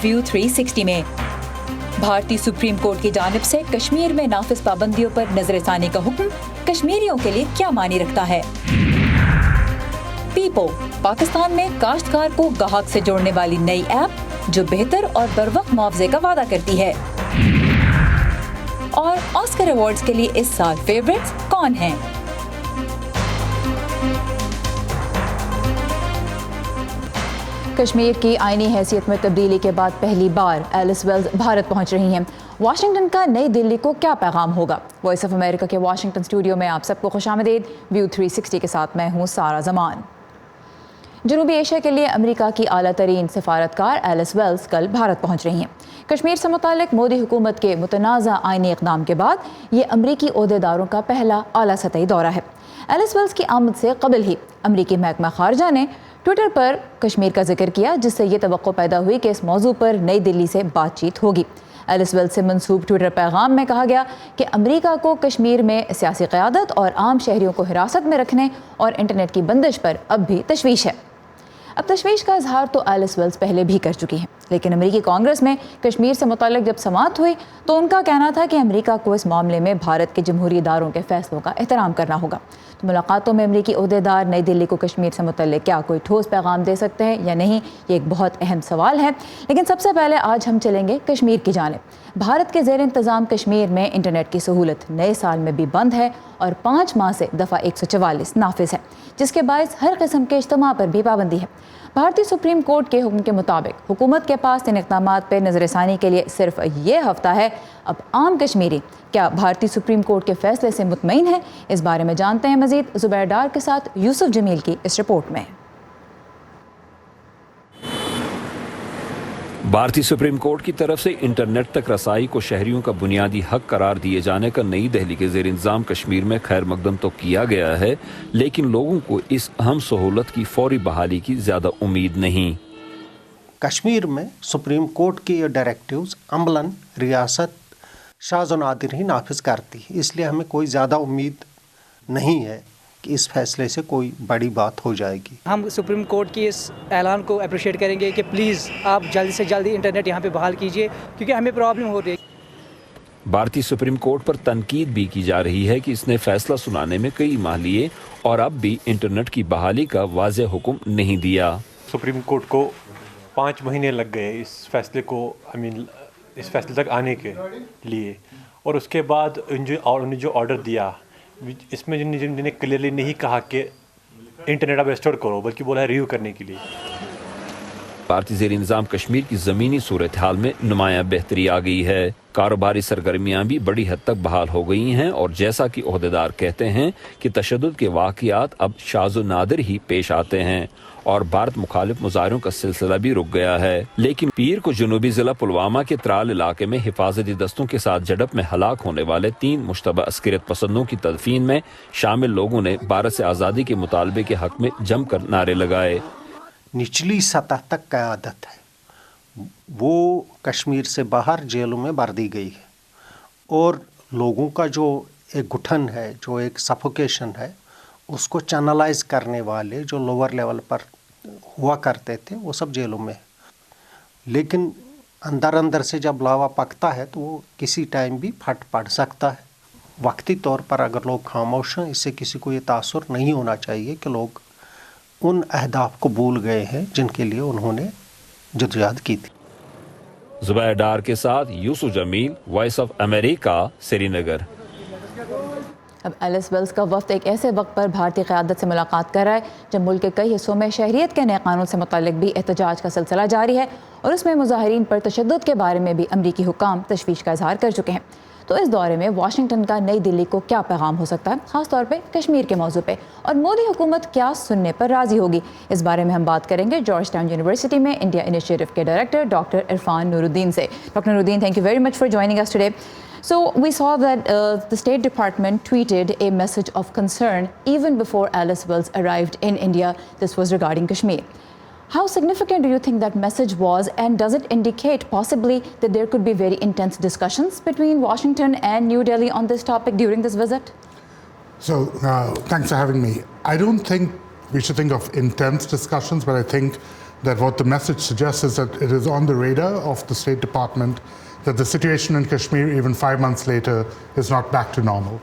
View 360 में। भारतीय supreme court की जानिब से कश्मीर में नाफिज पाबंदियों पर नजरसानी का हुक्म कश्मीरियों के लिए क्या मानी रखता है। पीपो, पाकिस्तान में काश्तकार को गाहक से जोड़ने वाली नई ऐप जो बेहतर और बरवक्त मुआवजे का वादा करती है। और ऑस्कर अवार्ड्स के लिए इस साल फेवरेट्स कौन हैं? कश्मीर की आईनी हैसियत में तब्दीली के बाद पहली बार एलिस वेल्स भारत पहुंच रही हैं। वाशिंगटन का नई दिल्ली को क्या पैगाम होगा? वॉइस ऑफ अमेरिका के वाशिंगटन स्टूडियो में आप सबको खुशामदीद। व्यू 360 के साथ मैं हूं सारा जमान। जनूबी एशिया के लिए अमेरिका की आला तरीन सफारतकार एलिस वेल्स कल भारत पहुंच रही हैं। कश्मीर से मुतालिक मोदी हुकूमत के मुतनाज़ा आईनी इक़दाम के बाद ये अमरीकी ओहदेदारों का पहला आला सतही दौरा है। एलिस वेल्स की आमद से कबल ही अमरीकी महकमा खारजा ने ट्विटर पर कश्मीर का जिक्र किया, जिससे ये तवक्को पैदा हुई कि इस मौजू पर नई दिल्ली से बातचीत होगी। एलिस वेल्स से मंसूब ट्विटर पैगाम में कहा गया कि अमेरिका को कश्मीर में सियासी क़यादत और आम शहरियों को हिरासत में रखने और इंटरनेट की बंदिश पर अब भी तशवीश है। अब तशवीश का इजहार तो एलिस वेल्स पहले भी कर चुकी हैं, लेकिन अमेरिकी कांग्रेस में कश्मीर से मुताल्लिक जब समाअत हुई तो उनका कहना था कि अमेरिका को इस मामले में भारत के जमहूरी इदारों के फैसलों का एहतराम करना होगा। तो मुलाकातों में अमेरिकी ओहदेदार नई दिल्ली को कश्मीर से मुताल्लिक क्या कोई ठोस पैगाम दे सकते हैं या नहीं, ये एक बहुत अहम सवाल है। लेकिन सबसे पहले आज हम चलेंगे कश्मीर की जानिब। भारत के ज़ेर इंतज़ाम कश्मीर में इंटरनेट की सहूलत नए साल में भी बंद है और 5 माह से दफ़ा 144 नाफिज है, जिसके बायस हर किस्म के इज्तिमा पर भी पाबंदी है। भारतीय सुप्रीम कोर्ट के हुक्म के मुताबिक हुकूमत के पास इन इक़दामात पर नज़रसानी के लिए सिर्फ ये हफ्ता है। अब आम कश्मीरी क्या भारतीय सुप्रीम कोर्ट के फैसले से मुतमईन है? इस बारे में जानते हैं मज़ीद ज़ुबैर डार के साथ यूसुफ जमील की इस रिपोर्ट में। भारतीय सुप्रीम कोर्ट की तरफ से इंटरनेट तक रसाई को शहरियों का बुनियादी हक करार दिए जाने का नई दिल्ली के ज़ेर इंतज़ाम कश्मीर में खैर मकदम तो किया गया है, लेकिन लोगों को इस अहम सहूलत की फौरी बहाली की ज़्यादा उम्मीद नहीं। कश्मीर में सुप्रीम कोर्ट के ये डायरेक्टिव्स अमलन रियासत शाज़ व नादिर ही नाफिज करती है, इसलिए हमें कोई ज़्यादा उम्मीद नहीं है कि इस फैसले से कोई बड़ी बात हो जाएगी। हम सुप्रीम कोर्ट की इस ऐलान को अप्रिशिएट करेंगे कि प्लीज़ आप जल्दी से जल्दी इंटरनेट यहाँ पे बहाल कीजिए, क्योंकि हमें प्रॉब्लम हो रही है। भारतीय सुप्रीम कोर्ट पर तनकीद भी की जा रही है कि इसने फैसला सुनाने में कई माह लिए और अब भी इंटरनेट की बहाली का वाज़ेह हुक्म नहीं दिया। सुप्रीम कोर्ट को 5 महीने लग गए इस फैसले को इस फैसले तक आने के लिए, और उसके बाद उन्होंने जो ऑर्डर दिया इसमें जिन्होंने क्लियरली नहीं कहा कि इंटरनेट अब रेस्टोर करो, बल्कि बोला है रिव्यू करने के लिए। भारतीय ज़ेर इंतज़ाम कश्मीर की ज़मीनी सूरत हाल में नुमायां बेहतरी आ गई है। कारोबारी सरगर्मियां भी बड़ी हद तक बहाल हो गई हैं और जैसा कि ओहदेदार कहते हैं कि तशद्दुद के वाक़ियात अब शाज़ व नादिर ही पेश आते हैं और भारत मुखालिफ मुजाहरों का सिलसिला भी रुक गया है। लेकिन पीर को जनूबी ज़िला पुलवामा के त्राल इलाके में हिफाजती दस्तों के साथ झड़प में हलाक होने वाले 3 मुश्तबा अस्करियत पसंदों की तदफीन में शामिल लोगों ने भारत से आज़ादी के मुतालबे के हक में जमकर नारे लगाए। निचली सतह तक क़यादत है वो कश्मीर से बाहर जेलों में भर दी गई है, और लोगों का जो एक घुटन है, जो एक सफोकेशन है, उसको चैनलाइज करने वाले जो लोअर लेवल पर हुआ करते थे वो सब जेलों में है। लेकिन अंदर अंदर से जब लावा पकता है तो वो किसी टाइम भी फट पड़ सकता है। वक्ती तौर पर अगर लोग खामोश हैं, इससे किसी को ये तासुर नहीं होना चाहिए कि लोग उन अहदाफ को भूल गए हैं जिनके लिए उन्होंने जद्दोजहद की थी। ज़ुबैर डार के साथ Yusuf Jamil, voice of America, Srinagar. अब एलिस वेल्स का वफ्द एक ऐसे वक्त पर भारतीय क़यादत से मुलाकात कर रहा है जब मुल्क के कई हिस्सों में शहरियत के नए कानून से मुताल्लिक भी एहतजाज का सिलसिला जारी है और उसमें मुजाहिरीन पर तशद्दुद के बारे में भी अमरीकी हुकाम तशवीश का इजहार कर चुके हैं। तो इस दौरे में वाशिंगटन का नई दिल्ली को क्या पैगाम हो सकता है, खास तौर पे कश्मीर के मौजू पे, और मोदी हुकूमत क्या सुनने पर राजी होगी? इस बारे में हम बात करेंगे जॉर्ज टाउन यूनिवर्सिटी में इंडिया इनिशिएटिव के डायरेक्टर डॉक्टर इरफान नूरुद्दीन से। Doctor Nooruddin, thank you very much for joining us today. So we saw that the State Department tweeted a message of concern even before Alice Wells arrived in India. This was regarding Kashmir. How significant do you think that message was, and does it indicate possibly that there could be very intense discussions between Washington and New Delhi on this topic during this visit? So thanks for having me. I don't think we should think of intense discussions, but I think that what the message suggests is that it is on the radar of the State Department that the situation in Kashmir, even 5 months later, is not back to normal.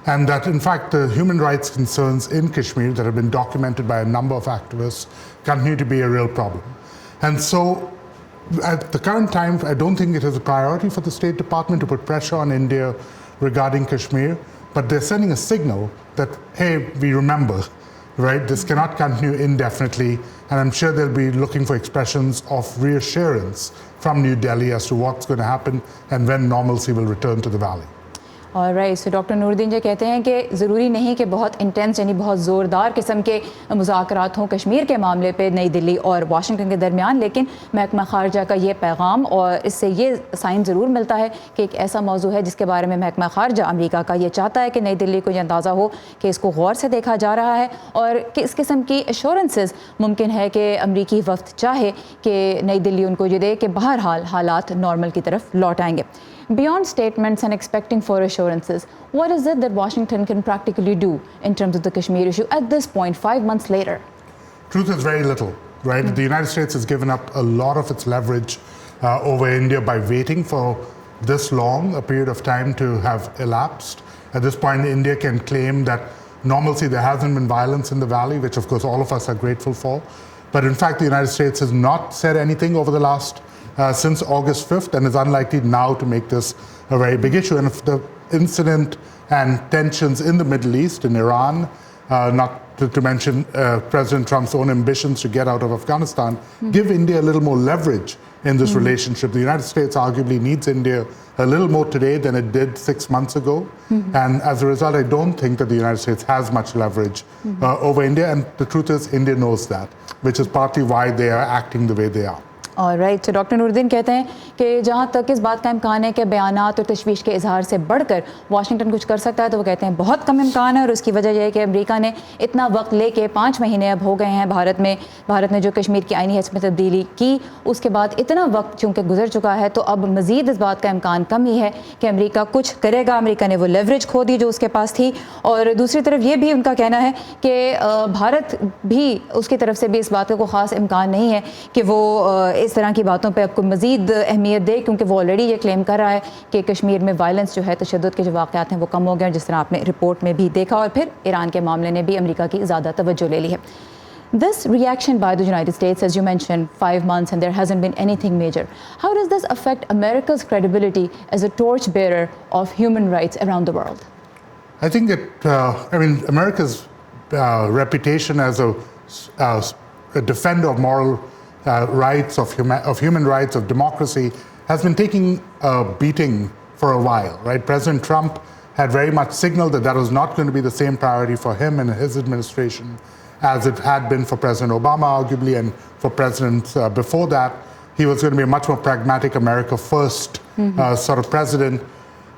And that, in fact, the human rights concerns in Kashmir that have been documented by a number of activists continue to be a real problem. And so, at the current time, I don't think it is a priority for the State Department to put pressure on India regarding Kashmir, but they're sending a signal that, hey, we remember, right? This cannot continue indefinitely, and I'm sure they'll be looking for expressions of reassurance from New Delhi as to what's going to happen and when normalcy will return to the valley. और right so doctor Nooruddin जी कहते हैं कि ज़रूरी नहीं कि बहुत intense यानी बहुत ज़ोरदार किस्म के मुज़ाकरात हों कश्मीर के मामले पे नई दिल्ली और वाशिंगटन के दरमियान, लेकिन महकमा ख़ारजा का ये पैगाम और इससे ये साइन ज़रूर मिलता है कि एक ऐसा मौजू है जिसके बारे में महकमा ख़ारजा अमेरिका का ये चाहता है कि नई दिल्ली को ये अंदाज़ा हो कि इसको गौर से देखा जा रहा है और कि इस किस्म की एश्योरेंसेस मुमकिन है कि अमरीकी वफ़द चाहे कि नई दिल्ली उनको ये दे कि बहरहाल हालात नॉर्मल की तरफ लौट आएंगे. Beyond statements and expecting for assurances, what is it that Washington can practically do in terms of the Kashmir issue at this point, 5 months later? Truth is very little, right? The United States has given up a lot of its leverage over India by waiting for this long a period of time to have elapsed. At this point, India can claim that normalcy, there hasn't been violence in the valley, which of course all of us are grateful for. But in fact, the United States has not said anything over the last since August 5th and is unlikely now to make this a very big issue. And if the incident and tensions in the Middle East, in Iran, not to mention President Trump's own ambitions to get out of Afghanistan, give India a little more leverage in this relationship. The United States arguably needs India a little more today than it did 6 months ago. And as a result, I don't think that the United States has much leverage over India. And the truth is, India knows that, which is partly why they are acting the way they are. और right तो doctor Nooruddin कहते हैं कि जहाँ तक इस बात का इम्कान है कि बयानात और तशवीश के इजहार से बढ़कर वाशिंगटन कुछ कर सकता है, तो वो कहते हैं बहुत कम इम्कान है. और उसकी वजह यह है कि अमेरिका ने इतना वक्त लेके 5 महीने अब हो गए हैं भारत ने जो कश्मीर की आईनी हैसियत में तब्दीली की, उसके बाद इतना वक्त चूँकि गुजर चुका है, तो अब मज़ीद इस बात का इम्कान कम ही है कि अमेरिका कुछ करेगा. अमेरिका ने वो लेवरेज खो दी जो उसके पास थी. और दूसरी तरफ ये भी उनका कहना है कि भारत भी उसकी तरफ से भी इस बात का कोई ख़ास इम्कान नहीं है कि वो इस तरह की बातों पे आपको मज़ीद अहमियत दे, क्योंकि वो ऑलरेडी ये क्लेम कर रहा है कि कश्मीर में वायलेंस जो है, तशद्दुद के जो वाक़यात हैं वो कम हो गए, जिस तरह आपने रिपोर्ट में भी देखा. और फिर ईरान के मामले ने भी अमेरिका की ज़्यादा तवज्जो ले ली है. This reaction by the United States, as you mentioned, 5 months and there hasn't been anything major. How does this affect America's credibility as a torchbearer of human rights around the world? I think America's reputation as a defender of moral rights, of human rights, of democracy, has been taking a beating for a while, right? President Trump had very much signaled that was not going to be the same priority for him and his administration as it had been for President Obama, arguably, and for presidents before that. He was going to be a much more pragmatic, America first sort of president.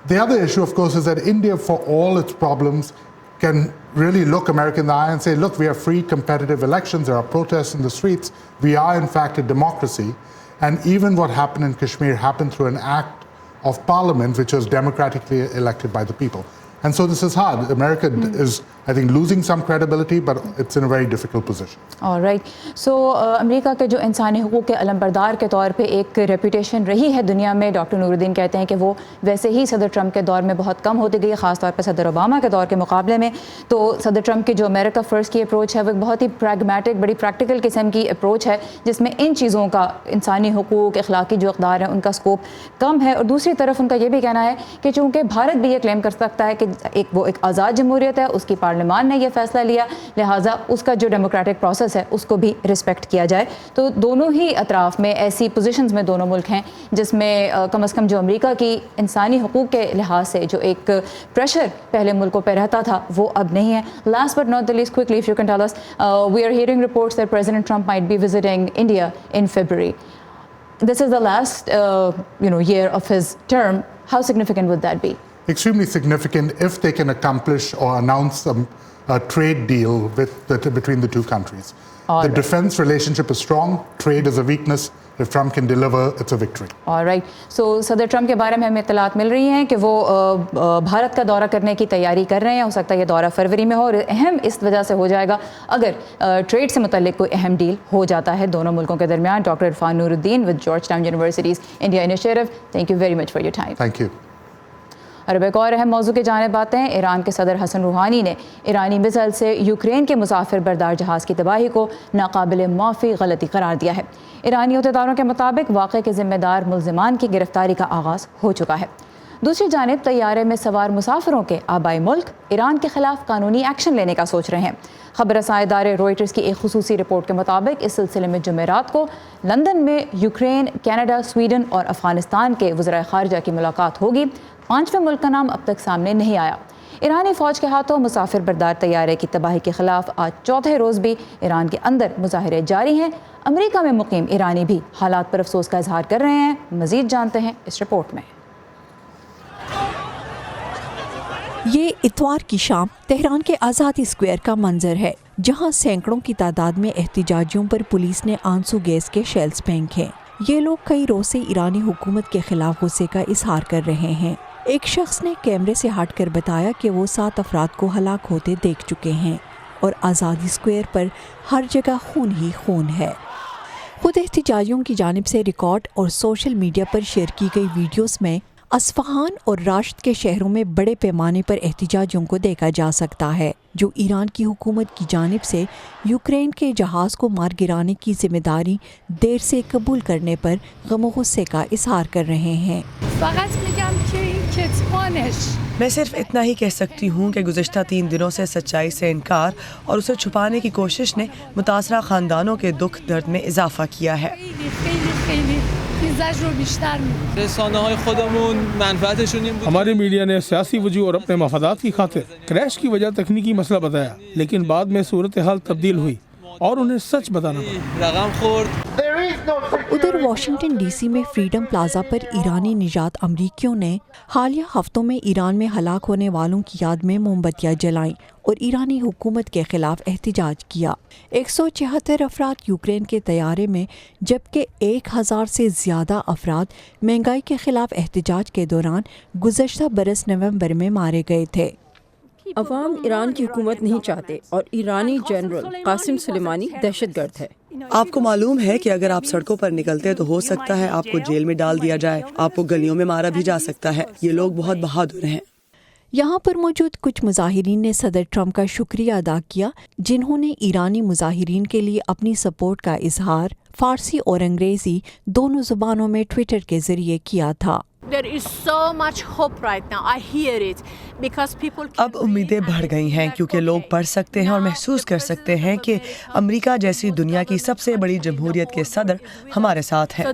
The other issue, of course, is that India, for all its problems, can really look America in the eye and say, look, we have free, competitive elections, there are protests in the streets, we are in fact a democracy, and even what happened in Kashmir happened through an act of parliament which was democratically elected by the people. And so this is hard. America is, I think, losing some credibility, but it's in a very difficult position. All right. So, America के जो इंसानी हुकूक के अलमबरदार के तौर पे एक reputation रही है दुनिया में, डॉक्टर नूरुद्दीन कहते हैं कि वो वैसे ही सदर ट्रंप के दौर में बहुत कम होती गई, ख़ास तौर पे सदर ओबामा के दौर के मुकाबले में. तो सदर ट्रंप की जो अमेरिका फ़र्स्ट की अप्रोच है वो एक बहुत ही प्रैग्मेटिक, बड़ी प्रैक्टिकल किस्म की अप्रोच है, जिसमें इन चीज़ों का, इंसानी हुकूक, अखलाकी जो इक़दार है, उनका स्कोप कम है. और दूसरी तरफ उनका ये भी कहना है कि चूँकि भारत भी ये क्लेम कर सकता है कि एक आज़ाद जमहूरियत है, उसकी पार्लियामान ने यह फैसला लिया, लिहाजा उसका जो डेमोक्रेटिक प्रोसेस है उसको भी रिस्पेक्ट किया जाए. तो दोनों ही अतराफ़ में ऐसी पोजीशंस में दोनों मुल्क हैं जिसमें कम अज़ कम जो अमेरिका की इंसानी हुकूक के लिहाज से जो एक प्रेशर पहले मुल्कों पर रहता था वो अब नहीं है. Last but not the least, quickly if you can tell us, we are hearing reports that president Trump might be visiting India in February. This is the last year of his term. How significant would that be? Extremely significant if they can accomplish or announce a trade deal between the two countries. The defense relationship is strong, trade is a weakness. if Trump can deliver, it's a victory. Alright, so सदर Trump के बारे में हमें इत्तलात मिल रही हैं कि वो भारत का दौरा करने की तैयारी कर रहे हैं। हो सकता है ये दौरा फरवरी में हो, और अहम इस वजह से हो जाएगा अगर ट्रेड से मुतल्लिक कोई अहम डील हो जाता है दोनों मुल्कों के दरमियान। Doctor Irfan Nooruddin with George town universities India initiative, thank you very much for your time. Thank you. और अब एक और अहम मौजू की जानिब आते हैं। ईरान के सदर हसन रूहानी ने ईरानी मिसाइल से यूक्रेन के मुसाफिर बरदार जहाज़ की तबाही को नाकाबिल माफ़ी गलती करार दिया है। ईरानी अहदेदारों के मुताबिक वाक़े के ज़िम्मेदार मुल्ज़िमान की गिरफ्तारी का आगाज़ हो चुका है। दूसरी जानिब तैयारे में सवार मुसाफिरों के आबाई मुल्क ईरान के ख़िलाफ़ कानूनी एक्शन लेने का सोच रहे हैं। खबर रसां इदारे रॉयटर्स की एक खुसूसी रिपोर्ट के मुताबिक इस सिलसिले में जुमेरात को लंदन में यूक्रेन, कनाडा, स्वीडन और अफ़गानिस्तान के वज़ीर ख़ारजा की मुलाकात होगी। 5वें मुल्क का नाम अब तक सामने नहीं आया। ईरानी फ़ौज के हाथों मुसाफिर बरदार तैयारे की तबाही के ख़िलाफ़ आज चौथे रोज़ भी ईरान के अंदर मुजाहरे जारी हैं। अमेरिका में मुकीम ईरानी भी हालात पर अफसोस का इजहार कर रहे हैं। मज़ीद जानते हैं इस रिपोर्ट में। ये इतवार की शाम तेहरान के आज़ादी स्क्वायर का मंजर है, जहां सैकड़ों की तादाद में एहतजाजियों पर पुलिस ने आंसू गैस के शेल्स फेंके। ये लोग कई रोज से ईरानी हुकूमत के खिलाफ गुस्से का इजहार कर रहे हैं। एक शख्स ने कैमरे से हटकर बताया कि वो 7 अफराद को हलाक होते देख चुके हैं और आज़ादी स्क्वायर पर हर जगह खून ही खून है। खुद एहतजाजियों की जानिब से रिकॉर्ड और सोशल मीडिया पर शेयर की गई वीडियोस में अस्फहान और राश्त के शहरों में बड़े पैमाने पर एहतजाजियों को देखा जा सकता है, जो ईरान की हुकूमत की जानिब से यूक्रेन के जहाज़ को मार गिराने की जिम्मेदारी देर से कबूल करने पर गम गुस्से का इजहार कर रहे हैं। मैं सिर्फ इतना ही कह सकती हूँ कि गुज़िश्ता 3 दिनों से सच्चाई से इनकार और उसे छुपाने की कोशिश ने मुतासरा ख़ानदानों के दुख दर्द में इजाफा किया है। हमारे मीडिया ने सियासी वजह और अपने मफादात की खातिर क्रैश की वजह तकनीकी मसला बताया, लेकिन बाद में सूरत हाल तब्दील हुई और उन्हें सच बताना पड़ा। उधर वाशिंगटन डीसी में फ्रीडम प्लाजा पर ईरानी निजात अमरीकियों ने हालिया हफ्तों में ईरान में हलाक होने वालों की याद में मोमबत्तियां जलाईं और ईरानी हुकूमत के खिलाफ एहतजाज किया। 176 अफराद यूक्रेन के तैयारे में, जबकि 1000 से ज़्यादा अफराद महंगाई के खिलाफ एहतजाज के दौरान गुज़श्ता बरस नवंबर में मारे गए थे। अवाम ईरान की हुकूमत नहीं चाहते और ईरानी जनरल कासिम सुलेमानी दहशतगर्द है। आपको मालूम है कि अगर आप सड़कों पर निकलते तो हो सकता है आपको जेल में डाल दिया जाए, आपको गलियों में मारा भी जा सकता है। ये लोग बहुत बहादुर हैं। यहाँ पर मौजूद कुछ मुजाहिरीन ने सदर ट्रंप का शुक्रिया अदा किया, जिन्होंने ईरानी मुजाहिरीन के लिए अपनी सपोर्ट का इजहार फारसी और अंग्रेजी दोनों जुबानों में ट्विटर के जरिए किया था। अब उम्मीदें बढ़ गई हैं क्योंकि लोग पढ़ सकते हैं और महसूस कर सकते हैं कि अमेरिका जैसी दुनिया की सबसे बड़ी जमहूरियत के सदर हमारे साथ हैं।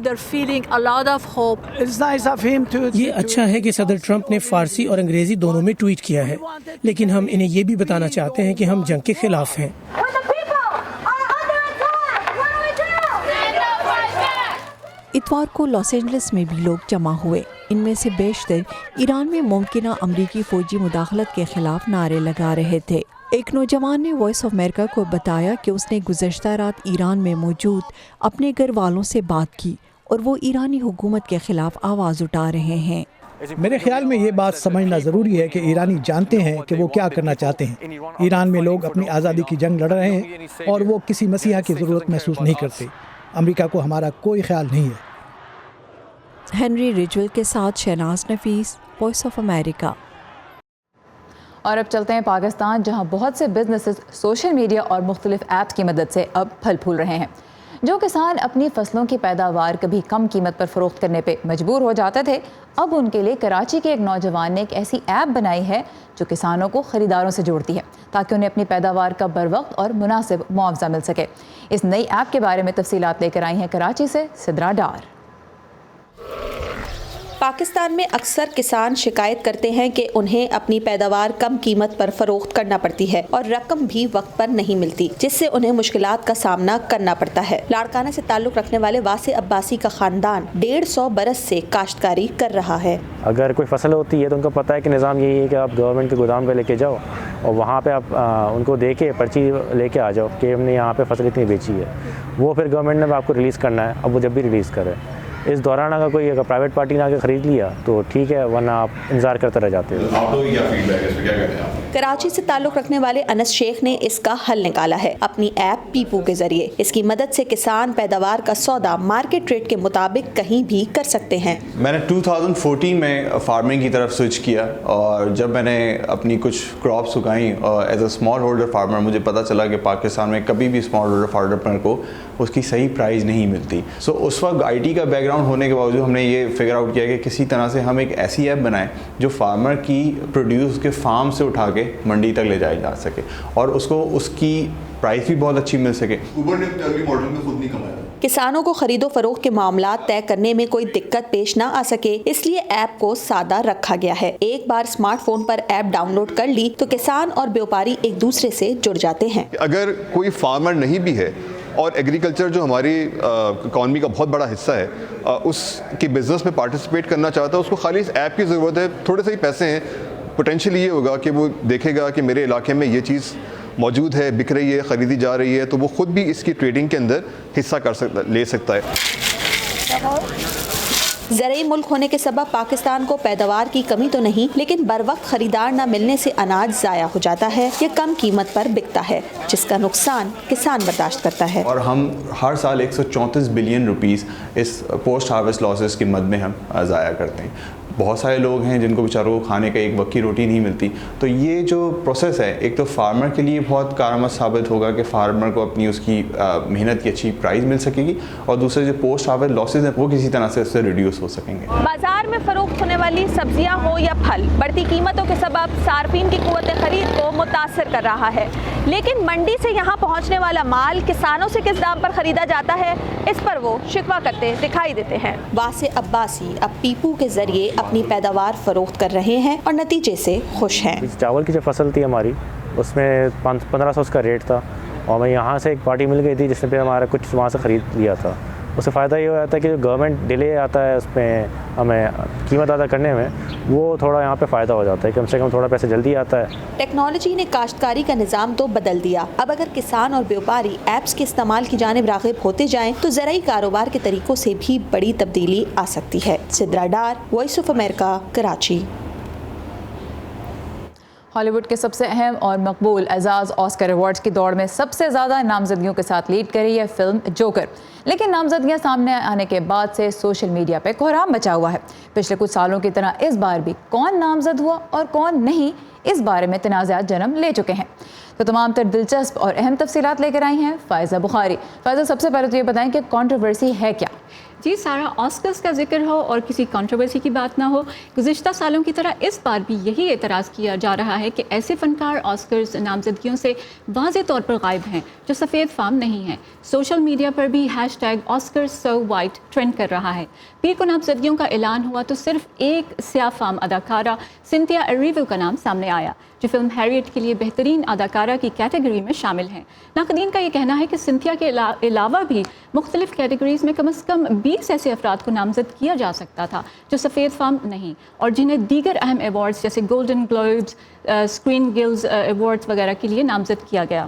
ये अच्छा है कि सदर ट्रंप ने फारसी और अंग्रेजी दोनों में ट्वीट किया है, लेकिन हम इन्हें ये भी बताना चाहते हैं कि हम जंग के खिलाफ हैं। इतवार को लॉस एंजलिस में भी लोग जमा हुए। इनमें से बेशतर ईरान में मुमकिना अमरीकी फौजी मुदाखलत के खिलाफ नारे लगा रहे थे। एक नौजवान ने वॉइस ऑफ अमेरिका को बताया कि उसने गुज़श्ता रात ईरान में मौजूद अपने घर वालों से बात की और वो ईरानी हुकूमत के खिलाफ आवाज़ उठा रहे हैं। मेरे ख्याल में ये बात समझना ज़रूरी है कि ईरानी जानते हैं कि वो क्या करना चाहते हैं। ईरान में लोग अपनी आज़ादी की जंग लड़ रहे हैं और वो किसी मसीहा की ज़रूरत महसूस नहीं करते। अमेरिका को हमारा कोई ख्याल नहीं है। हेनरी रिजवेल के साथ शहनाज नफीस, वॉइस ऑफ अमेरिका। और अब चलते हैं पाकिस्तान, जहां बहुत से बिजनेसेस सोशल मीडिया और मुख्तलिफ ऐप्स की मदद से अब फल फूल रहे हैं। जो किसान अपनी फसलों की पैदावार कभी कम कीमत पर फ़रोख्त करने पे मजबूर हो जाते थे, अब उनके लिए कराची के एक नौजवान ने एक ऐसी ऐप बनाई है जो किसानों को ख़रीदारों से जोड़ती है, ताकि उन्हें अपनी पैदावार का बरवक्त और मुनासिब मुआवजा मिल सके। इस नई ऐप के बारे में तफसीलात लेकर आई हैं कराची से सिद्रा डार। پاکستان میں اکثر کسان شکایت کرتے ہیں کہ انہیں اپنی پیداوار کم قیمت پر فروخت کرنا پڑتی ہے اور رقم بھی وقت پر نہیں ملتی، جس سے انہیں مشکلات کا سامنا کرنا پڑتا ہے۔ لاڑکانہ سے تعلق رکھنے والے واسع عباسی کا خاندان 150 برس سے کاشتکاری کر رہا ہے۔ اگر کوئی فصل ہوتی ہے تو ان کو پتہ ہے کہ نظام یہی ہے کہ آپ گورنمنٹ کے گودام پہ لے کے جاؤ اور وہاں پہ آپ ان کو دے کے پرچی لے کے آ جاؤ کہ ہم نے یہاں پہ فصل اتنی بیچی ہے، وہ پھر گورنمنٹ نے آپ کو ریلیز کرنا ہے۔ اب وہ جب بھی ریلیز کرے، اس دوران اگر کوئی پرائیویٹ پارٹی نے آ کے خرید لیا تو ٹھیک ہے، ورنہ آپ انتظار کرتے رہ جاتے ہو۔ کراچی سے تعلق رکھنے والے انس شیخ نے اس کا حل نکالا ہے اپنی ایپ پیپو کے ذریعے۔ اس کی مدد سے کسان پیداوار کا سودا مارکیٹ ریٹ کے مطابق کہیں بھی کر سکتے ہیں۔ میں نے 2014 میں فارمنگ کی طرف سوئچ کیا، اور جب میں نے اپنی کچھ کراپس اگائیں as a small holder farmer, مجھے پتہ چلا کہ پاکستان میں کبھی بھی اسمال ہولڈر فارمر کو اس کی صحیح پرائز نہیں ملتی۔ سو اس وقت آئی ٹی کا بیک گراؤنڈ ہونے کے باوجود ہم نے یہ فگر آؤٹ کیا کہ کسی طرح سے ہم ایک ایسی ایپ بنائیں جو فارمر کی پروڈیوس کے فارم سے اٹھا کے منڈی تک لے جایا جا سکے اور اس کو اس کی پرائز بھی بہت اچھی مل سکے۔ اوبر نے اپنے ماڈل میں خود نہیں کمایا۔ کسانوں کو خرید و فروخت کے معاملات طے کرنے میں کوئی دقت پیش نہ آ سکے، اس لیے ایپ کو سادہ رکھا گیا ہے۔ ایک بار اسمارٹ فون پر ایپ ڈاؤن لوڈ کر لی تو کسان اور بیوپاری ایک دوسرے سے جڑ جاتے ہیں۔ اگر کوئی فارمر نہیں بھی ہے اور ایگریکلچر جو ہماری اکانومی کا بہت بڑا حصہ ہے، اس کی بزنس میں پارٹیسپیٹ کرنا چاہتا ہے، اس کو خالی اس ایپ کی ضرورت ہے۔ تھوڑے سے ہی پیسے ہیں، پوٹینشیل یہ ہوگا کہ وہ دیکھے گا کہ میرے علاقے میں یہ چیز موجود ہے، بک رہی ہے، خریدی جا رہی ہے، تو وہ خود بھی اس کی ٹریڈنگ کے اندر حصہ لے سکتا ہے۔ زرعی ملک ہونے کے سبب پاکستان کو پیداوار کی کمی تو نہیں، لیکن بر وقت خریدار نہ ملنے سے اناج ضائع ہو جاتا ہے یا کم قیمت پر بکتا ہے، جس کا نقصان کسان برداشت کرتا ہے۔ اور ہم ہر سال 134 بلین روپیز اس پوسٹ ہارویسٹ لاسز کی مد میں ہم ضائع کرتے ہیں۔ بہت سارے لوگ ہیں جن کو بیچاروں کو کھانے کا ایک وقت کی روٹی نہیں ملتی، تو یہ جو پروسیس ہے ایک تو فارمر کے لیے بہت کارآمد ثابت ہوگا کہ فارمر کو اپنی اس کی محنت کی اچھی پرائز مل سکے گی، اور دوسرے جو پوسٹ ہارویسٹ لاسز ہیں وہ کسی طرح سے اس سے ریڈیوس ہو سکیں گے۔ بازار میں فروخت ہونے والی سبزیاں ہو یا پھل، بڑھتی قیمتوں کے سبب صارفین کی قوت خرید کو متاثر کر رہا ہے، لیکن منڈی سے یہاں پہنچنے والا مال کسانوں سے کس دام پر خریدا جاتا ہے، اس پر وہ شکوہ کرتے دکھائی دیتے ہیں۔ واسع عباسی اب پیپو کے ذریعے اپنی پیداوار فروخت کر رہے ہیں اور نتیجے سے خوش ہیں۔ چاول کی جو فصل تھی ہماری، اس میں 1500 کا ریٹ تھا، اور میں یہاں سے ایک پارٹی مل گئی تھی جس نے پھر ہمارا کچھ وہاں سے خرید لیا تھا۔ اس سے فائدہ یہ ہو جاتا ہے کہ جو گورنمنٹ ڈیلے آتا ہے اس میں ہمیں قیمت ادا کرنے میں، وہ تھوڑا یہاں پہ فائدہ ہو جاتا ہے، کم سے کم تھوڑا پیسے جلدی آتا ہے۔ ٹیکنالوجی نے کاشتکاری کا نظام تو بدل دیا، اب اگر کسان اور بیوپاری ایپس کے استعمال کی جانب راغب ہوتے جائیں تو زرعی کاروبار کے طریقوں سے بھی بڑی تبدیلی آ سکتی ہے۔ Sidra Dar, voice of America, Karachi. Hollywood کے سب سے اہم اور مقبول اعزاز آسکر ایوارڈز کی دوڑ میں سب سے زیادہ نامزدگیوں کے ساتھ لیڈ کر رہی ہے فلم جوکر، لیکن نامزدگیاں سامنے آنے کے بعد سے سوشل میڈیا پہ کوہرام مچا ہوا ہے۔ پچھلے کچھ سالوں کی طرح اس بار بھی کون نامزد ہوا اور کون نہیں، اس بارے میں تنازعات جنم لے چکے ہیں۔ تو تمام تر دلچسپ اور اہم تفصیلات لے کر آئی ہیں فائزہ بخاری۔ فائزہ، سب سے پہلے تو یہ بتائیں کہ کنٹروورسی ہے کیا؟ جی سارا، آسکرز کا ذکر ہو اور کسی کنٹروورسی کی بات نہ ہو، گزشتہ سالوں کی طرح اس بار بھی یہی اعتراض کیا جا رہا ہے کہ ایسے فنکار آسکرز نامزدگیوں سے واضح طور پر غائب ہیں جو سفید فام نہیں ہیں۔ سوشل میڈیا پر بھی #آسکرز سو وائٹ ٹرینڈ کر رہا ہے۔ پیر کو نامزدگیوں کا اعلان ہوا تو صرف ایک سیاہ فام اداکارہ سنتھیا ایریوو کا نام سامنے آیا، جو فلم ہیریٹ کے لیے بہترین اداکارہ کی کیٹیگری میں شامل ہیں۔ ناقدین کا یہ کہنا ہے کہ سنتھیا کے علاوہ بھی مختلف کیٹیگریز میں کم از کم 20 ایسے افراد کو نامزد کیا جا سکتا تھا جو سفید فام نہیں، اور جنہیں دیگر اہم ایوارڈز جیسے golden globes, screen gills awards وغیرہ کے لیے نامزد کیا گیا۔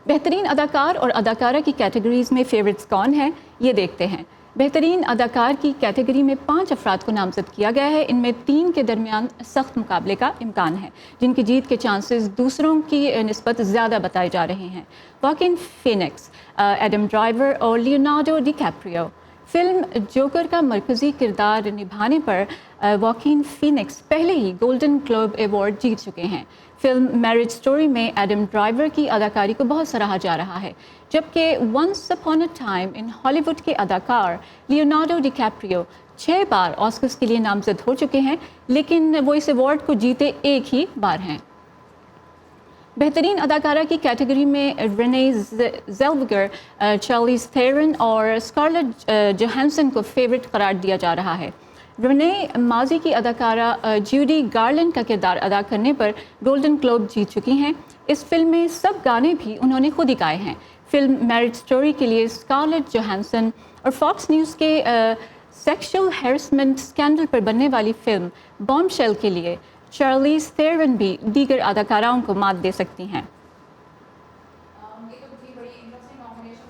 بہترین اداکار اور اداکارہ کی کیٹیگریز میں فیورٹس کون ہیں، یہ دیکھتے ہیں۔ بہترین اداکار کی کیٹیگری میں 5 افراد کو نامزد کیا گیا ہے۔ ان میں 3 کے درمیان سخت مقابلے کا امکان ہے، جن کی جیت کے چانسز دوسروں کی نسبت زیادہ بتائے جا رہے ہیں۔ واکن فینکس، ایڈم ڈرائیور اور لیونارڈو ڈی کیپریو۔ فلم جوکر کا مرکزی کردار نبھانے پر واکین فینکس پہلے ہی گولڈن گلوب ایوارڈ جیت چکے ہیں۔ فلم میرج سٹوری میں ایڈم ڈرائیور کی اداکاری کو بہت سراہا جا رہا ہے، جبکہ ونس اپون اے ٹائم ان ہالی ووڈ کے اداکار لیونارڈو ڈی کیپریو 6 بار آسکرز کے لیے نامزد ہو چکے ہیں، لیکن وہ اس ایوارڈ کو جیتے ایک ہی بار ہیں۔ बेहतरीन अदाकारा की कैटेगरी में रेने ज़ेल्वेगर, चार्लिज़ थेरन और स्कारलेट जोहानसन को फेवरेट करार दिया जा रहा है। रेने माजी की अदाकारा जूडी गार्लैंड का किरदार अदा करने पर गोल्डन ग्लोब जीत चुकी हैं। इस फिल्म में सब गाने भी उन्होंने खुद ही गाए हैं। फिल्म मैरिज स्टोरी के लिए स्कारलेट जोहानसन और फॉक्स न्यूज़ के सेक्सुअल हैरेसमेंट स्कैंडल पर बनने वाली फिल्म बॉम्बशेल के लिए चार्लिज़ थेरन भी दीगर अदाकाराओं को मात दे सकती हैं।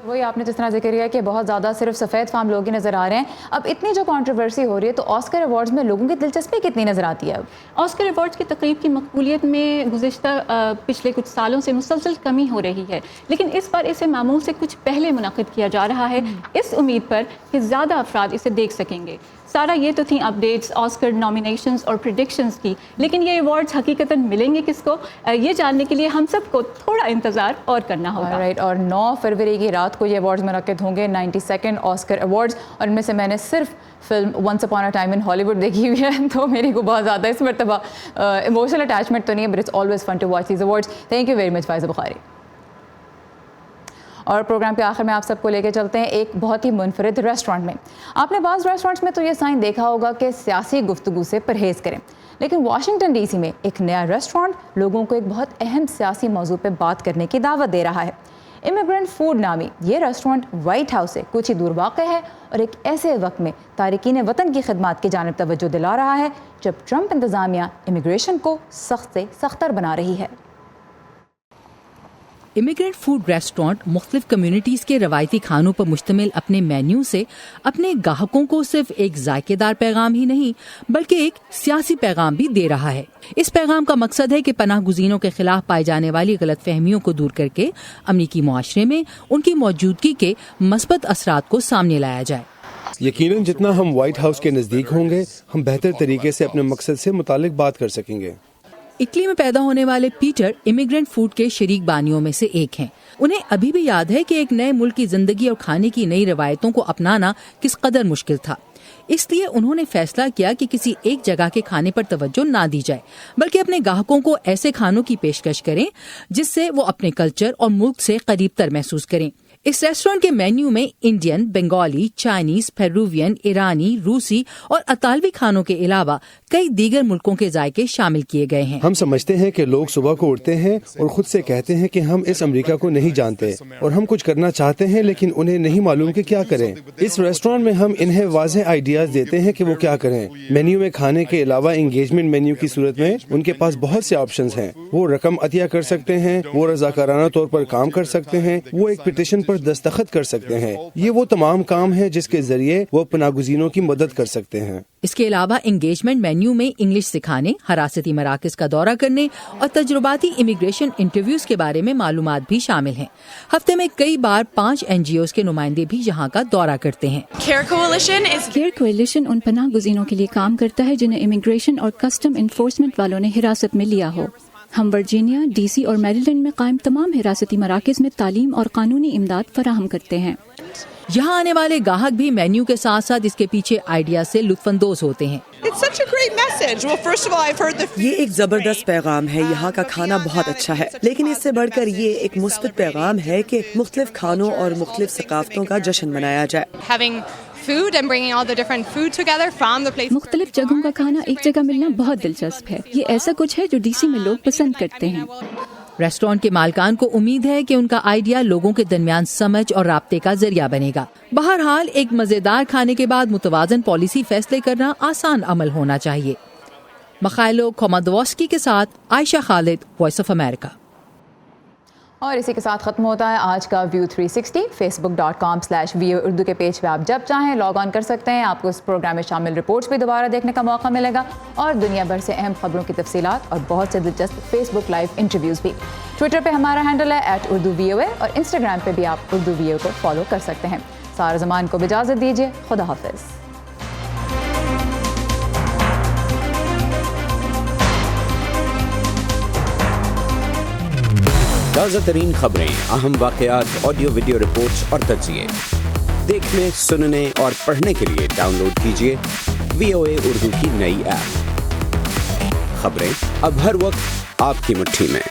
वही आपने जिस तरह जिक्र किया कि बहुत ज़्यादा सिर्फ सफ़ेद फाम लोग ही नज़र आ रहे हैं। अब इतनी जो कंट्रोवर्सी हो रही है तो ऑस्कर अवार्ड्स में लोगों की दिलचस्पी कितनी नज़र आती है? अब ऑस्कर अवार्ड्स की तकरीब की मकबूलियत में गुज़िश्ता पिछले कुछ सालों से मुसलसल कमी हो रही है, लेकिन इस बार इसे मामूल से कुछ पहले मुनक़िद किया जा रहा है, इस उम्मीद पर कि ज़्यादा अफराद इसे देख सकेंगे। सारा ये तो थी अपडेट्स ऑस्कर नॉमिनेशंस और प्रेडिक्शंस की, लेकिन ये अवार्ड्स हकीकतन मिलेंगे किसको, ये जानने के लिए हम सबको थोड़ा इंतज़ार और करना होगा। राइट, और 9 फरवरी की रात को ये अवार्ड्स मुनक़िद होंगे, 92nd ऑस्कर अवार्ड्स, और इनमें से मैंने सिर्फ film once upon a time in Hollywood देखी हुई है, तो मेरी को बहुत ज़्यादा इस मरतबा इमोशनल अटैचमेंट तो नहीं है, but it's always fun to watch these awards. Thank you very much Faiz Bukhari. और प्रोग्राम के आखिर में आप सबको लेके चलते हैं एक बहुत ही मुनफरिद रेस्टोरेंट में। आपने बाज़ रेस्टोरेंट्स में तो ये साइन देखा होगा कि सियासी गुफ्तगू से परहेज़ करें, लेकिन वाशिंगटन डीसी में एक नया रेस्टोरेंट लोगों को एक बहुत अहम सियासी मौजू पे बात करने की दावत दे रहा है। इमिग्रेंट फूड नामी ये रेस्टोरेंट वाइट हाउस से कुछ ही दूर वाक़ है और एक ऐसे वक्त में तारिकीन वतन की खिदमत की जानिब तवज्जो दिला रहा है जब ट्रंप इंतज़ामिया इमिग्रेशन को सख्त से सख्तर बना रही है। इमिग्रेंट फूड रेस्टोरेंट मुख्तलिफ कम्युनिटीज़ के रवायती खानों पर मुश्तमिल अपने मेन्यू से अपने ग्राहकों को सिर्फ एक जायकेदार पैगाम ही नहीं बल्कि एक सियासी पैगाम भी दे रहा है। इस पैगाम का मकसद है कि पनाह गुज़ीनों के खिलाफ पाई जाने वाली गलत फहमियों को दूर करके अमरीकी मुआशरे में उनकी मौजूदगी के मस्बत असरात को सामने लाया जाए। यकीनन जितना हम व्हाइट हाउस के नज़दीक होंगे हम बेहतर तरीके से अपने मकसद से मुतालिक बात कर सकेंगे। इटली में पैदा होने वाले पीटर इमिग्रेंट फूड के शरीक बानियों में से एक हैं। उन्हें अभी भी याद है कि एक नए मुल्क की जिंदगी और खाने की नई रवायतों को अपनाना किस कदर मुश्किल था। इसलिए उन्होंने फैसला किया कि किसी एक जगह के खाने पर तवज्जो ना दी जाए बल्कि अपने ग्राहकों को ऐसे खानों की पेशकश करें जिससे वो अपने कल्चर और मुल्क से करीब तर महसूस करें। इस रेस्टोरेंट के मेन्यू में इंडियन, बंगाली, चाइनीज, पेरुवियन, ईरानी, रूसी और अतालवी खानों के अलावा कई दीगर मुल्कों के जायके शामिल किए गए हैं। हम समझते हैं कि लोग सुबह को उठते हैं और खुद से कहते हैं कि हम इस अमेरिका को नहीं जानते और हम कुछ करना चाहते हैं लेकिन उन्हें नहीं मालूम कि क्या करें। इस रेस्टोरेंट में हम इन्हें वाज़ेह आइडियाज देते हैं कि वो क्या करें। मेन्यू में खाने के अलावा एंगेजमेंट मेन्यू की सूरत में उनके पास बहुत से ऑप्शंस हैं। वो रकम अतिया कर सकते हैं, वो रज़ाकाराना तौर पर काम कर सकते हैं, वो एक पिटीशन दस्तखत कर सकते हैं। ये वो तमाम काम हैं जिसके जरिए वो पनाहगुज़ीनों की मदद कर सकते हैं। इसके अलावा एंगेजमेंट मेन्यू में इंग्लिश सिखाने, हरासती मराकज़ का दौरा करने और तजुर्बाती इमिग्रेशन इंटरव्यूज के बारे में मालूमात भी शामिल हैं। हफ्ते में कई बार 5 NGOs के नुमाइंदे भी यहाँ का दौरा करते हैं। केयर कोएलिशन उन पनाह गुज़ीनों के लिए काम करता है जिन्हें इमिग्रेशन और कस्टम इन्फोर्समेंट वालों ने हिरासत में लिया हो। हम वर्जीनिया, DC और मैरीलैंड में कायम तमाम हिरासती मराकज़ में तालीम और कानूनी इमदाद फराहम करते हैं। यहाँ आने वाले गाहक भी मेन्यू के साथ साथ इसके पीछे आइडिया से लुत्फानंदोज होते हैं। ये एक जबरदस्त पैगाम है, यहाँ का खाना बहुत अच्छा है, लेकिन इससे बढ़कर ये एक मुस्बत पैगाम है कि मुख्तलिफ खानों और मुख्तलिफ सकाफतों का जश्न मनाया जाए। मुख्तलिफ जगहों का खाना एक जगह मिलना बहुत दिलचस्प है। ये ऐसा कुछ है जो DC में लोग पसंद करते हैं। रेस्टोरेंट के मालकान को उम्मीद है कि उनका आइडिया लोगों के दरमियान समझ और राब्ते का जरिया बनेगा। बहरहाल एक मजेदार खाने के बाद मुतवाज़न पॉलिसी फैसले करना आसान अमल होना चाहिए। मखाइलो खोमादवस्की के साथ Ayesha Khalid, voice of America. और इसी के साथ ख़त्म होता है आज का व्यू 360। facebook.com/VOA उर्दू के पेज पे आप जब चाहें लॉग ऑन कर सकते हैं। आपको इस प्रोग्राम में शामिल रिपोर्ट्स भी दोबारा देखने का मौका मिलेगा और दुनिया भर से अहम खबरों की तफसीलात और बहुत से दिलचस्प फेसबुक लाइव इंटरव्यूज़ भी। ट्विटर पे हमारा हैंडल है @UrduVOA और इंस्टाग्राम पे भी आप उर्दू VOA को फॉलो कर सकते हैं। सारा ज़मान को इजाज़त दीजिए। खुदा हाफिज़। ताज़ा तरीन खबरें, अहम वाक़यात, ऑडियो वीडियो रिपोर्ट्स और तज्ज़िये देखने, सुनने और पढ़ने के लिए डाउनलोड कीजिए VOA उर्दू की नई ऐप। खबरें अब हर वक्त आपकी मुट्ठी में।